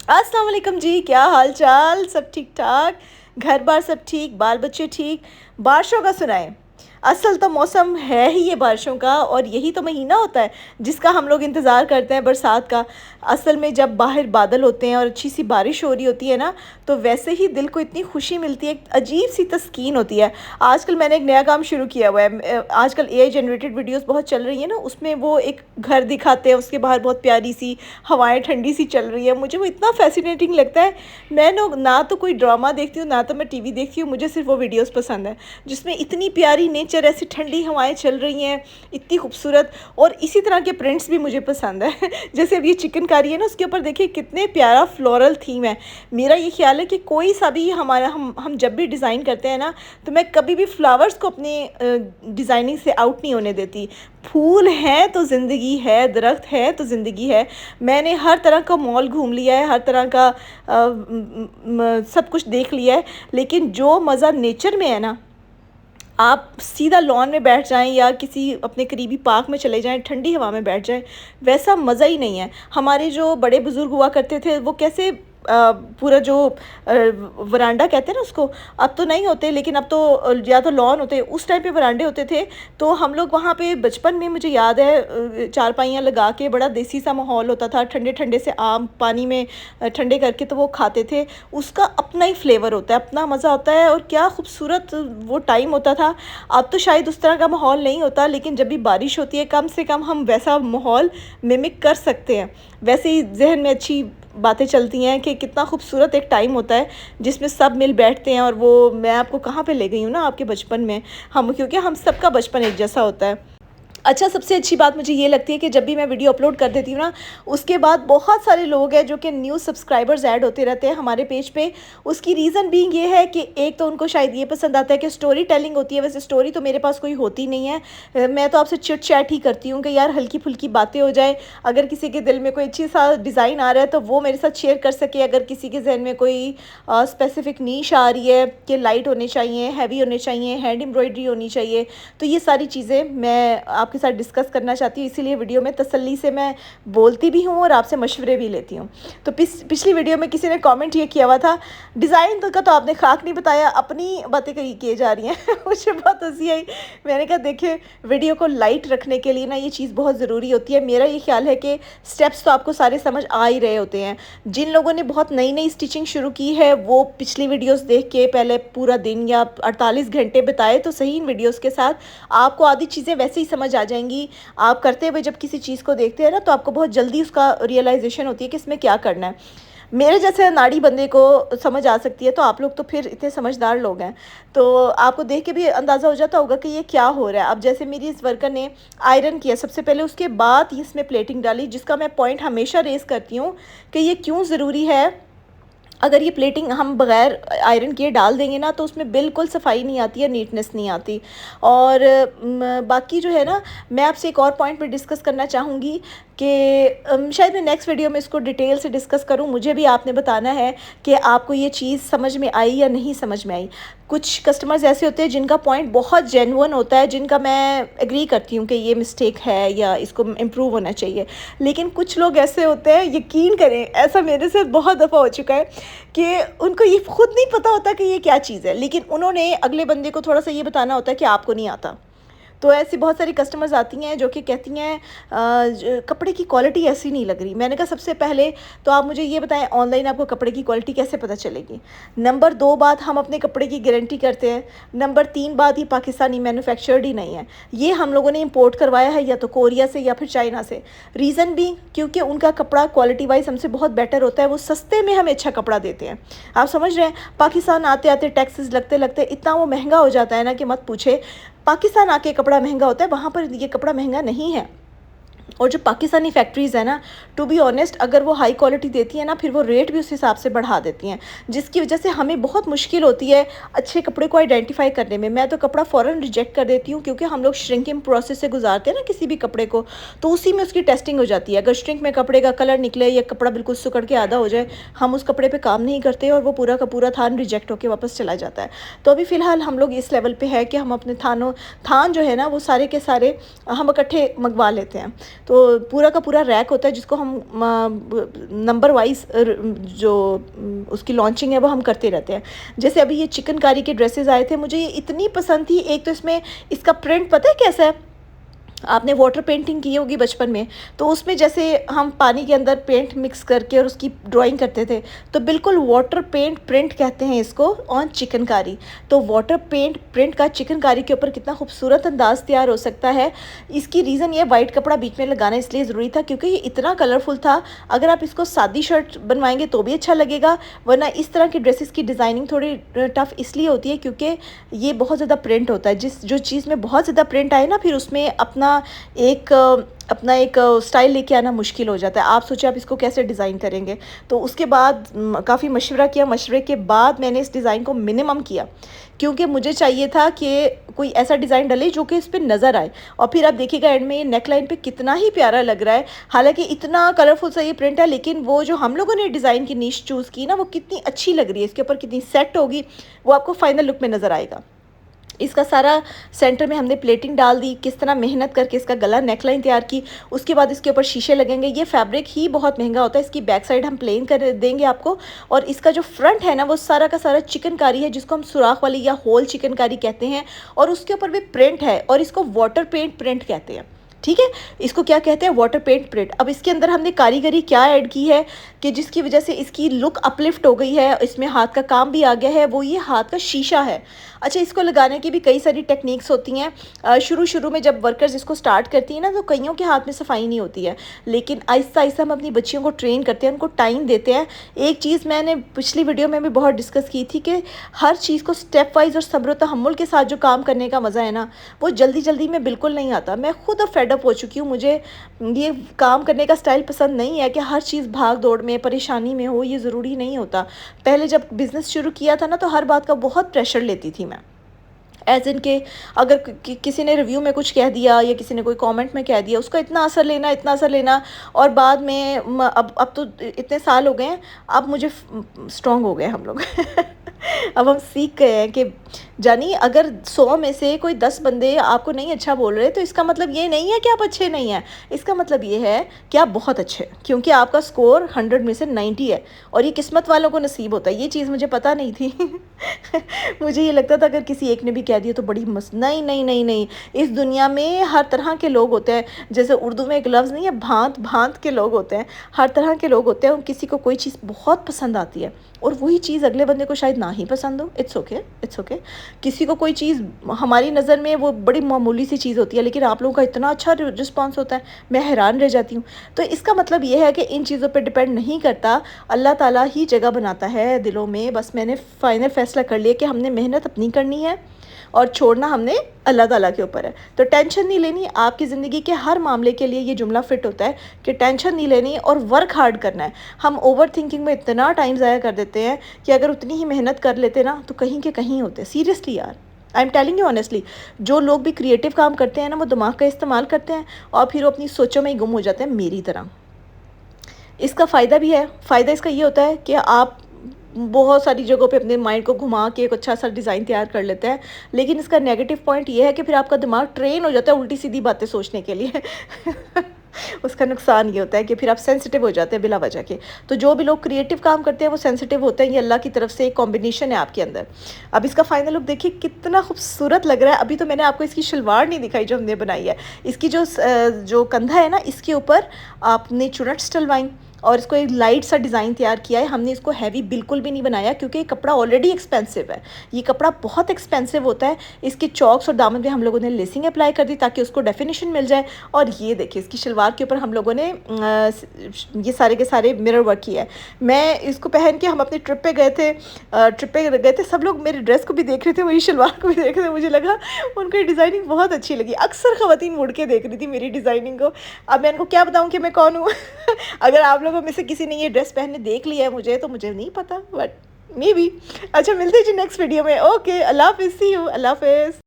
अस्सलाम वालेकुम जी, क्या हाल चाल? सब ठीक ठाक? घर बार सब ठीक, बाल बच्चे ठीक? बारिशों का सुनाएं। असल तो मौसम है ही ये बारिशों का, और यही तो महीना होता है जिसका हम लोग इंतज़ार करते हैं, बरसात का। असल में जब बाहर बादल होते हैं और अच्छी सी बारिश हो रही होती है ना, तो वैसे ही दिल को इतनी खुशी मिलती है, एक अजीब सी तस्कीन होती है। आजकल मैंने एक नया काम शुरू किया हुआ है। आजकल एआई जनरेटेड वीडियोस बहुत चल रही है ना, उसमें वो एक घर दिखाते हैं, उसके बाहर बहुत प्यारी सी हवाएं ठंडी सी चल रही है। मुझे वो इतना फैसिनेटिंग लगता है। मैं ना तो कोई ड्रामा देखती हूँ, ना तो मैं टीवी देखती हूँ, मुझे सिर्फ वो वीडियोस पसंद है जिसमें इतनी प्यारी नेचर, ऐसी ठंडी हवाएं चल रही हैं, इतनी खूबसूरत। और इसी तरह के प्रिंट्स भी मुझे पसंद है। जैसे अब ये चिकनकारी है ना, उसके ऊपर देखिए कितने प्यारा फ्लोरल थीम है। मेरा ये ख्याल है कि कोई सा भी हमारा हम जब भी डिज़ाइन करते हैं ना, तो मैं कभी भी फ्लावर्स को अपनी डिज़ाइनिंग से आउट नहीं होने देती। फूल हैं तो ज़िंदगी है, दरख्त है तो ज़िंदगी है। मैंने हर तरह का मॉल घूम लिया है, हर तरह का सब कुछ देख लिया है, लेकिन जो मज़ा नेचर में है ना, आप सीधा लॉन में बैठ जाएं या किसी अपने करीबी पार्क में चले जाएं, ठंडी हवा में बैठ जाएं, वैसा मज़ा ही नहीं है। हमारे जो बड़े बुज़ुर्ग हुआ करते थे, वो कैसे पूरा जो वरांडा कहते हैं ना उसको, अब तो नहीं होते, लेकिन अब तो या तो लॉन होते, उस टाइम पे वरांडे होते थे। तो हम लोग वहाँ पे बचपन में, मुझे याद है, चारपाइयाँ लगा के बड़ा देसी सा माहौल होता था, ठंडे ठंडे से आम पानी में ठंडे करके तो वो खाते थे। उसका अपना ही फ्लेवर होता है, अपना मज़ा होता है, और क्या खूबसूरत वो टाइम होता था। अब तो शायद उस तरह का माहौल नहीं होता, लेकिन जब भी बारिश होती है, कम से कम हम वैसा माहौल मिमिक कर सकते हैं। वैसे ही जहन में अच्छी बातें चलती हैं कि कितना खूबसूरत एक टाइम होता है जिसमें सब मिल बैठते हैं। और वो मैं आपको कहाँ पे ले गई हूँ ना, आपके बचपन में। हम, क्योंकि हम सबका बचपन एक जैसा होता है। अच्छा, सबसे अच्छी बात मुझे ये लगती है कि जब भी मैं वीडियो अपलोड कर देती हूँ ना, उसके बाद बहुत सारे लोग हैं जो कि न्यू सब्सक्राइबर्स ऐड होते रहते हैं हमारे पेज पे। उसकी रीज़न बीइंग ये है कि एक तो उनको शायद ये पसंद आता है कि स्टोरी टेलिंग होती है। वैसे स्टोरी तो मेरे पास कोई होती नहीं है, मैं तो आपसे चिट चैट ही करती हूँ कि यार हल्की फुल्की बातें हो जाए। अगर किसी के दिल में कोई अच्छी सा डिज़ाइन आ रहा है तो वो मेरे साथ शेयर कर सके। अगर किसी के जहन में कोई स्पेसिफिक नीश आ रही है कि लाइट होने चाहिए, हैवी होने चाहिए, हैंड एम्ब्रॉयडरी होनी चाहिए, तो ये सारी चीज़ें मैं आपके साथ डिस्कस करना चाहती हूँ। इसीलिए वीडियो में तसल्ली से मैं बोलती भी हूँ और आपसे मशवरे भी लेती हूँ। तो पिछली वीडियो में किसी ने कमेंट ये किया हुआ था, डिज़ाइन तो आपने खाक नहीं बताया, अपनी बातें किए जा रही हैं। मुझे बहुत हंसी आई। मैंने कहा देखिए, वीडियो को लाइट रखने के लिए ना ये चीज़ बहुत ज़रूरी होती है। मेरा ये ख्याल है कि स्टेप्स तो आपको सारे समझ आ ही रहे होते हैं। जिन लोगों ने बहुत नई नई स्टिचिंग शुरू की है, वो पिछली वीडियोस देख के पहले पूरा दिन या 48 घंटे बिताए तो सही इन वीडियोस के साथ, आपको आधी चीज़ें वैसे ही समझ आ जाएंगी। आप करते हुए जब किसी चीज़ को देखते हैं ना, तो आपको बहुत जल्दी उसका रियलाइजेशन होती है कि इसमें क्या करना है। मेरे जैसे नाड़ी बंदे को समझ आ सकती है, तो आप लोग तो फिर इतने समझदार लोग हैं, तो आपको देख के भी अंदाज़ा हो जाता होगा कि ये क्या हो रहा है। अब जैसे मेरी इस वर्कर ने आयरन किया सबसे पहले, उसके बाद इसमें प्लेटिंग डाली, जिसका मैं पॉइंट हमेशा रेस करती हूँ कि ये क्यों ज़रूरी है। अगर ये प्लेटिंग हम बग़ैर आयरन किए डाल देंगे ना, तो उसमें बिल्कुल सफाई नहीं आती है, नीटनेस नहीं आती। और बाकी जो है ना, मैं आपसे एक और पॉइंट पे डिस्कस करना चाहूँगी कि शायद मैं नेक्स्ट वीडियो में इसको डिटेल से डिस्कस करूँ। मुझे भी आपने बताना है कि आपको ये चीज़ समझ में आई या नहीं समझ में आई। कुछ कस्टमर्स ऐसे होते हैं जिनका पॉइंट बहुत जेन्युइन होता है, जिनका मैं एग्री करती हूँ कि ये मिस्टेक है या इसको इम्प्रूव होना चाहिए। लेकिन कुछ लोग ऐसे होते हैं, यकीन करें, ऐसा मेरे साथ बहुत दफ़ा हो चुका है कि उनको ये खुद नहीं पता होता कि ये क्या चीज़ है, लेकिन उन्होंने अगले बंदे को थोड़ा सा ये बताना होता है कि आपको नहीं आता। तो ऐसी बहुत सारी कस्टमर्स आती हैं जो कि कहती हैं कपड़े की क्वालिटी ऐसी नहीं लग रही। मैंने कहा सबसे पहले तो आप मुझे ये बताएं, ऑनलाइन आपको कपड़े की क्वालिटी कैसे पता चलेगी? नंबर 2 बात, हम अपने कपड़े की गारंटी करते हैं। नंबर 3 बात, ये पाकिस्तानी मैन्युफैक्चर्ड ही नहीं है, ये हम लोगों ने इंपोर्ट करवाया है या तो कोरिया से या फिर चाइना से। रीज़न भी क्योंकि उनका कपड़ा क्वालिटी वाइज हमसे बहुत बेटर होता है, वो सस्ते में हमें अच्छा कपड़ा देते हैं। आप समझ रहे हैं, पाकिस्तान आते आते टैक्सेस लगते लगते इतना वो महंगा हो जाता है ना कि मत पूछे। पाकिस्तान आके कपड़ा महंगा होता है, वहाँ पर ये कपड़ा महंगा नहीं है। और जो पाकिस्तानी फैक्ट्रीज़ है ना, टू बी ऑनेस्ट, अगर वो हाई क्वालिटी देती है ना, फिर वो रेट भी उस हिसाब से बढ़ा देती हैं, जिसकी वजह से हमें बहुत मुश्किल होती है अच्छे कपड़े को आइडेंटिफाई करने में। मैं तो कपड़ा फ़ौरन रिजेक्ट कर देती हूँ, क्योंकि हम लोग श्रिंकिंग प्रोसेस से गुजारते हैं ना किसी भी कपड़े को, तो उसी में उसकी टेस्टिंग हो जाती है। अगर श्रिंक में कपड़े का कलर निकले या कपड़ा बिल्कुल सुकड़ के आधा हो जाए, हम उस कपड़े पर काम नहीं करते और वो पूरा का पूरा थान रिजेक्ट होकर वापस चला जाता है। तो अभी फ़िलहाल हम लोग इस लेवल पर है कि हम अपने थान जो है ना, वो सारे के सारे हम इकट्ठे मंगवा लेते हैं। तो पूरा का पूरा रैक होता है जिसको हम नंबर वाइज जो उसकी लॉन्चिंग है वो हम करते रहते हैं। जैसे अभी ये चिकनकारी के ड्रेसेस आए थे, मुझे ये इतनी पसंद थी। एक तो इसमें इसका प्रिंट पता है कैसा है, आपने वाटर पेंटिंग की होगी बचपन में, तो उसमें जैसे हम पानी के अंदर पेंट मिक्स करके और उसकी ड्राइंग करते थे, तो बिल्कुल वाटर पेंट प्रिंट कहते हैं इसको ऑन चिकनकारी। तो वाटर पेंट प्रिंट का चिकनकारी के ऊपर कितना खूबसूरत अंदाज तैयार हो सकता है। इसकी रीज़न ये वाइट कपड़ा बीच में लगाना इसलिए ज़रूरी था क्योंकि ये इतना कलरफुल था। अगर आप इसको सादी शर्ट बनवाएंगे तो भी अच्छा लगेगा, वरना इस तरह की ड्रेसेस की डिज़ाइनिंग थोड़ी टफ़ इसलिए होती है क्योंकि ये बहुत ज़्यादा प्रिंट होता है। जो चीज़ में बहुत ज़्यादा प्रिंट आए ना, फिर उसमें अपना एक स्टाइल लेके आना मुश्किल हो जाता है। आप सोचिए आप इसको कैसे डिज़ाइन करेंगे। तो उसके बाद काफ़ी मशवरा किया, मशवरे के बाद मैंने इस डिज़ाइन को मिनिमम किया क्योंकि मुझे चाहिए था कि कोई ऐसा डिज़ाइन डले जो कि इस पर नज़र आए। और फिर आप देखिएगा एंड में ये नेक लाइन पर कितना ही प्यारा लग रहा है। हालांकि इतना कलरफुल सा ये प्रिंट है, लेकिन वो जो हम लोगों ने डिज़ाइन की नीश चूज़ की ना, वो कितनी अच्छी लग रही है, इसके ऊपर कितनी सेट होगी, वो आपको फाइनल लुक में नज़र आएगा। इसका सारा सेंटर में हमने प्लेटिंग डाल दी, किस तरह मेहनत करके इसका गला नेकलाइन तैयार की। उसके बाद इसके ऊपर शीशे लगेंगे। ये फैब्रिक ही बहुत महंगा होता है। इसकी बैक साइड हम प्लेन कर देंगे आपको, और इसका जो फ्रंट है ना, वो सारा का सारा चिकनकारी है जिसको हम सुराख वाली या होल चिकनकारी कहते हैं, और उसके ऊपर भी प्रिंट है और इसको वाटर पेंट प्रिंट कहते हैं। ठीक है, इसको क्या कहते हैं, वाटर पेंट प्रिंट। अब इसके अंदर हमने कारीगरी क्या ऐड की है कि जिसकी वजह से इसकी लुक अपलिफ्ट हो गई है, इसमें हाथ का काम भी आ गया है, वो ये हाथ का शीशा है। अच्छा, इसको लगाने की भी कई सारी टेक्निक्स होती हैं। शुरू में जब वर्कर्स इसको स्टार्ट करती हैं ना, तो कईयों के हाथ में सफाई नहीं होती है, लेकिन आहिस्ता आहिस्ता हम अपनी बच्चियों को ट्रेन करते हैं, उनको टाइम देते हैं। एक चीज़ मैंने पिछली वीडियो में भी बहुत डिस्कस की थी कि हर चीज़ को स्टेप वाइज और सब्र व तहम्मुल के साथ जो काम करने का मज़ा है ना, वो जल्दी जल्दी में बिल्कुल नहीं आता। मैं खुद अब फेड अप हो चुकी हूँ। मुझे ये काम करने का स्टाइल पसंद नहीं है कि हर चीज़ भाग दौड़ में परेशानी में हो, ये ज़रूरी नहीं होता। पहले जब बिज़नेस शुरू किया था ना, तो हर बात का बहुत प्रेशर लेती थी मैं, एज इन के अगर किसी ने रिव्यू में कुछ कह दिया या किसी ने कोई कमेंट में कह दिया, उसका इतना असर लेना, इतना असर लेना। और बाद में अब तो इतने साल हो गए हैं, अब मुझे स्ट्रॉन्ग हो गए हम लोग अब हम सीख गए हैं कि जानी अगर 100 में से कोई 10 बंदे आपको नहीं अच्छा बोल रहे, तो इसका मतलब ये नहीं है कि आप अच्छे नहीं हैं, इसका मतलब ये है कि आप बहुत अच्छे हैं, क्योंकि आपका स्कोर 100 में से 90 है, और ये किस्मत वालों को नसीब होता है। ये चीज़ मुझे पता नहीं थी मुझे ये लगता था अगर किसी एक ने भी कह दिया तो बड़ी मस्त, नहीं नहीं नहीं नहीं, इस दुनिया में हर तरह के लोग होते हैं। जैसे उर्दू में एक लफ्ज़ नहीं है, भांत भांत के लोग होते हैं, हर तरह के लोग होते हैं। किसी को कोई चीज़ बहुत पसंद आती है और वही चीज़ अगले बंदे को शायद ना ही पसंद हो। It's okay, it's okay. किसी को कोई चीज़ हमारी नज़र में वो बड़ी मामूली सी चीज़ होती है, लेकिन आप लोगों का इतना अच्छा रिस्पॉन्स होता है, मैं हैरान रह जाती हूँ। तो इसका मतलब ये है कि इन चीज़ों पे डिपेंड नहीं करता, अल्लाह ताला ही जगह बनाता है दिलों में। बस मैंने फ़ाइनल फ़ैसला कर लिया कि हमने मेहनत अपनी करनी है और छोड़ना हमने अल्लाह ताला के ऊपर है। तो टेंशन नहीं लेनी। आपकी ज़िंदगी के हर मामले के लिए ये जुमला फ़िट होता है कि टेंशन नहीं लेनी और वर्क हार्ड करना है। हम ओवर थिंकिंग में इतना टाइम ज़ाया कर देते हैं कि अगर उतनी ही मेहनत कर लेते ना, तो कहीं के कहीं होते। सीरियसली यार, I am telling you honestly, जो लोग भी क्रिएटिव काम करते हैं ना, वो दिमाग का इस्तेमाल करते हैं और फिर वो अपनी सोचों में ही गुम हो जाते हैं, मेरी तरह। इसका फ़ायदा भी है। फ़ायदा इसका ये होता है कि आप बहुत सारी जगहों पे अपने माइंड को घुमा के एक अच्छा सा डिज़ाइन तैयार कर लेते हैं, लेकिन इसका नेगेटिव पॉइंट ये है कि फिर आपका दिमाग ट्रेन हो जाता है उल्टी सीधी बातें सोचने के लिए उसका नुकसान ये होता है कि फिर आप सेंसिटिव हो जाते हैं बिला वजह के। तो जो भी लोग क्रिएटिव काम करते हैं वो सेंसिटिव होते हैं, ये अल्लाह की तरफ से एक कॉम्बिनेशन है आपके अंदर। अब इसका फाइनल लुक देखिए कितना खूबसूरत लग रहा है। अभी तो मैंने आपको इसकी शलवार नहीं दिखाई जो हमने बनाई है। इसकी जो कंधा है ना, इसके ऊपर आपने चुनट्स डलवाई और इसको एक लाइट सा डिज़ाइन तैयार किया है। हमने इसको हैवी बिल्कुल भी नहीं बनाया क्योंकि ये कपड़ा ऑलरेडी एक्सपेंसिव है। ये कपड़ा बहुत एक्सपेंसिव होता है। इसके चॉक्स और दामन पे हम लोगों ने लेसिंग अप्लाई कर दी ताकि उसको डेफिनेशन मिल जाए। और ये देखिए इसकी शलवार के ऊपर हम लोगों ने ये सारे के सारे मिरर वर्क किया है। मैं इसको पहन के हम अपनी ट्रिप पे गए थे, सब लोग मेरे ड्रेस को भी देख रहे थे, मेरी शलवार को भी देख रहे थे। मुझे लगा उनको ये डिज़ाइनिंग बहुत अच्छी लगी। अक्सर ख़वातीन मुड़ के देख रही थी मेरी डिज़ाइनिंग को। अब मैं उनको क्या बताऊँ कि मैं कौन हूँ अगर आप लोगों में से किसी ने ये ड्रेस पहनने देख लिया है मुझे, तो मुझे नहीं पता, बट मे बी। अच्छा, मिलते हैं जी नेक्स्ट वीडियो में। ओके, अल्लाह हाफ़िज़, सी यू, अल्लाह हाफ़िज़।